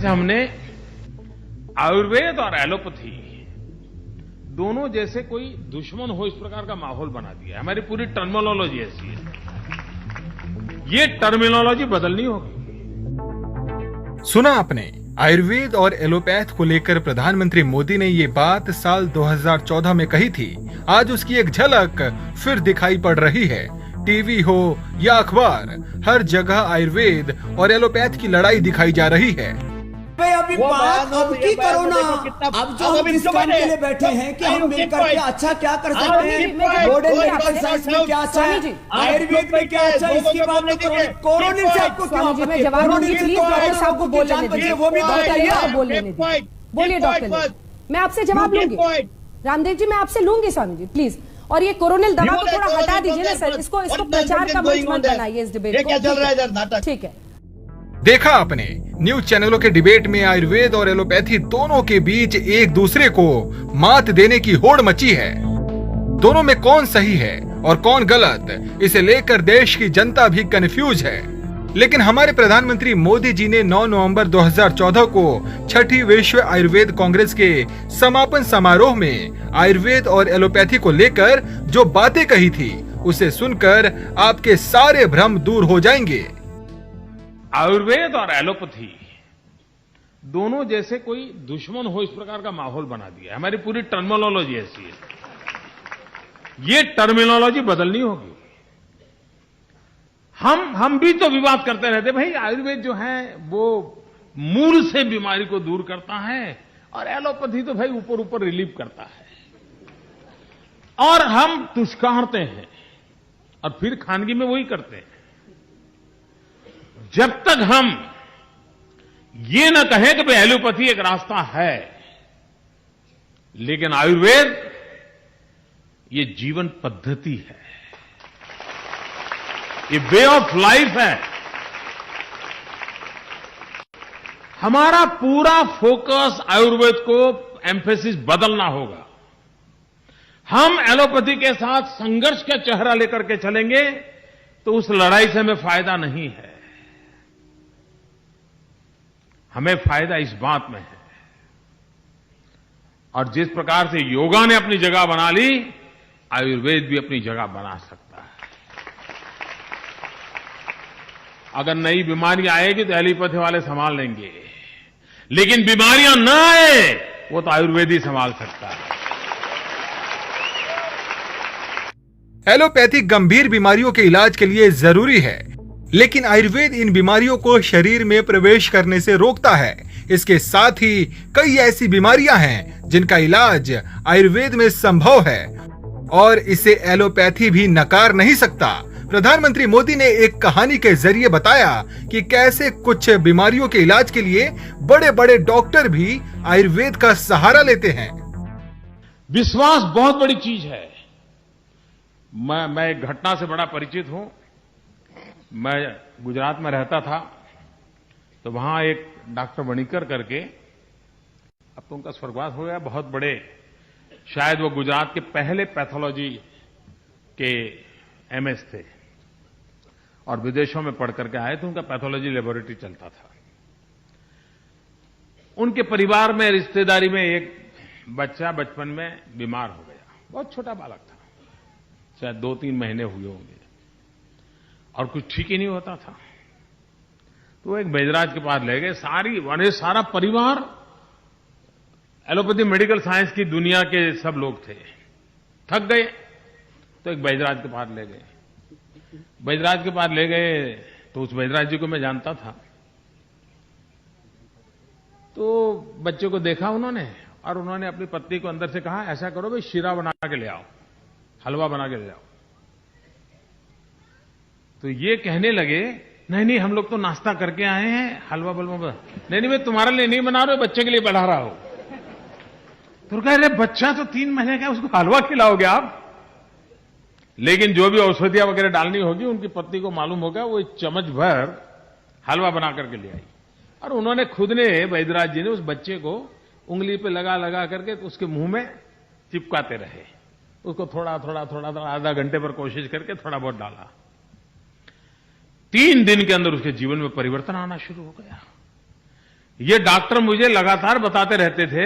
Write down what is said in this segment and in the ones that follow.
जैसे हमने आयुर्वेद और एलोपैथी दोनों जैसे कोई दुश्मन हो इस प्रकार का माहौल बना दिया है। हमारी पूरी टर्मिनोलॉजी ऐसी है। ये टर्मिनोलॉजी बदलनी होगी। सुना आपने, आयुर्वेद और एलोपैथ को लेकर प्रधानमंत्री मोदी ने ये बात साल 2014 में कही थी। आज उसकी एक झलक फिर दिखाई पड़ रही है। टीवी हो या अखबार, हर जगह आयुर्वेद और एलोपैथ की लड़ाई दिखाई जा रही है। अभी बात अब की करो ना। अब जो हम इस काम के लिए बैठे हैं कि हम मिलकर के अच्छा क्या कर सकते हैं, मॉडर्न मेडिकल साइंस में क्या अच्छा है, आयुर्वेद में क्या अच्छा है, इसकी बात तो करो। कोरोनिल से आपको क्या मैं जवाब दूंगी, प्लीज डॉक्टर साहब को बोलने दीजिए, वो भी बताइए। बोलिए डॉक्टर, मैं आपसे जवाब लूंगी। रामदेव जी, मैं आपसे लूंगी स्वामी जी, प्लीज। और ये कोरोनिल दवा को थोड़ा हटा दीजिए ना सर, इसको प्रचार का मंच मत बनाइए इस डिबेट को। क्या चल रहा है इधर नाटक? ठीक है। देखा आपने, न्यूज चैनलों के डिबेट में आयुर्वेद और एलोपैथी दोनों के बीच एक दूसरे को मात देने की होड़ मची है। दोनों में कौन सही है और कौन गलत, इसे लेकर देश की जनता भी कंफ्यूज है। लेकिन हमारे प्रधानमंत्री मोदी जी ने 9 नवंबर 2014 को छठी विश्व आयुर्वेद कांग्रेस के समापन समारोह में आयुर्वेद और एलोपैथी को लेकर जो बातें कही थी, उसे सुनकर आपके सारे भ्रम दूर हो जाएंगे। आयुर्वेद और एलोपैथी दोनों जैसे कोई दुश्मन हो इस प्रकार का माहौल बना दिया है। हमारी पूरी टर्मिनोलॉजी ऐसी है। ये टर्मिनोलॉजी बदलनी होगी। हम भी तो विवाद करते रहते, भाई आयुर्वेद जो है वो मूल से बीमारी को दूर करता है और एलोपैथी तो भाई ऊपर ऊपर रिलीफ करता है। और हम तुष्कारते हैं और फिर खानगी में वही करते हैं। जब तक हम ये न कहें कि भाई एलोपैथी एक रास्ता है, लेकिन आयुर्वेद ये जीवन पद्धति है, ये वे ऑफ लाइफ है। हमारा पूरा फोकस आयुर्वेद को एम्फेसिस बदलना होगा। हम एलोपैथी के साथ संघर्ष का चेहरा लेकर के चलेंगे तो उस लड़ाई से हमें फायदा नहीं है। हमें फायदा इस बात में है, और जिस प्रकार से योगा ने अपनी जगह बना ली, आयुर्वेद भी अपनी जगह बना सकता है। अगर नई बीमारी आएगी तो एलोपैथी वाले संभाल लेंगे, लेकिन बीमारियां न आए वो तो आयुर्वेद ही संभाल सकता है। एलोपैथी गंभीर बीमारियों के इलाज के लिए जरूरी है, लेकिन आयुर्वेद इन बीमारियों को शरीर में प्रवेश करने से रोकता है। इसके साथ ही कई ऐसी बीमारियां हैं जिनका इलाज आयुर्वेद में संभव है और इसे एलोपैथी भी नकार नहीं सकता। प्रधानमंत्री मोदी ने एक कहानी के जरिए बताया कि कैसे कुछ बीमारियों के इलाज के लिए बड़े बड़े डॉक्टर भी आयुर्वेद का सहारा लेते हैं। विश्वास बहुत बड़ी चीज है। मैं एक घटना से बड़ा परिचित हूं। मैं गुजरात में रहता था, तो वहां एक डॉक्टर वणिकर करके, अब तो उनका स्वर्गवास हो गया, बहुत बड़े, शायद वो गुजरात के पहले पैथोलॉजी के एमएस थे और विदेशों में पढ़ करके आए थे। उनका पैथोलॉजी लेबोरेटरी चलता था। उनके परिवार में, रिश्तेदारी में एक बच्चा बचपन में बीमार हो गया। बहुत छोटा बालक था, शायद 2-3 महीने हुए होंगे, और कुछ ठीक ही नहीं होता था। तो वो एक वैद्यराज के पास ले गए। सारा परिवार एलोपैथी मेडिकल साइंस की दुनिया के सब लोग थे। थक गए तो एक वैद्यराज के पास ले गए। वैद्यराज के पास ले गए तो उस वैद्यराज जी को मैं जानता था। तो बच्चे को देखा उन्होंने, और उन्होंने अपनी पत्नी को अंदर से कहा, ऐसा करो भाई, शीरा बना के ले आओ, हलवा बना के ले आओ। तो ये कहने लगे, नहीं हम लोग तो नाश्ता करके आए हैं, हलवा बलवा नहीं, मैं तुम्हारे लिए नहीं बना रहा हूं, बच्चे के लिए बना रहा हूं। तो कह रहे, बच्चा तो 3 महीने का, उसको हलवा खिलाओगे आप? लेकिन जो भी औषधियां वगैरह डालनी होगी, उनकी पत्नी को मालूम होगा, वो 1 चम्मच भर हलवा बना करके ले आई। और उन्होंने खुद ने, वैद्यराज जी ने, उस बच्चे को उंगली पे लगा करके उसके मुंह में चिपकाते रहे। उसको थोड़ा आधा घंटे पर कोशिश करके थोड़ा बहुत डाला। 3 दिन के अंदर उसके जीवन में परिवर्तन आना शुरू हो गया। ये डॉक्टर मुझे लगातार बताते रहते थे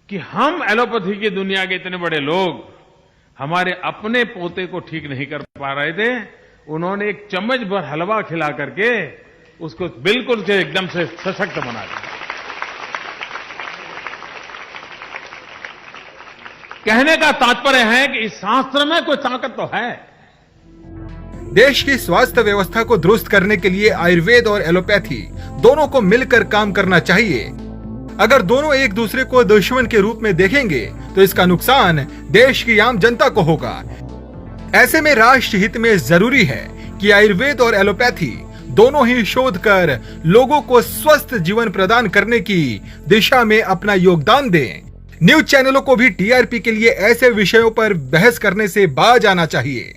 कि हम एलोपैथी की दुनिया के इतने बड़े लोग हमारे अपने पोते को ठीक नहीं कर पा रहे थे। उन्होंने एक चम्मच भर हलवा खिला करके उसको बिल्कुल से एकदम से सशक्त बना दिया। कहने का तात्पर्य है कि इस शास्त्र में कोई ताकत तो है। देश की स्वास्थ्य व्यवस्था को दुरुस्त करने के लिए आयुर्वेद और एलोपैथी दोनों को मिलकर काम करना चाहिए। अगर दोनों एक दूसरे को दुश्मन के रूप में देखेंगे तो इसका नुकसान देश की आम जनता को होगा। ऐसे में राष्ट्र हित में जरूरी है कि आयुर्वेद और एलोपैथी दोनों ही शोध कर लोगों को स्वस्थ जीवन प्रदान करने की दिशा में अपना योगदान दें। न्यूज चैनलों को भी टीआरपी के लिए ऐसे विषयों पर बहस करने से बाज आना चाहिए।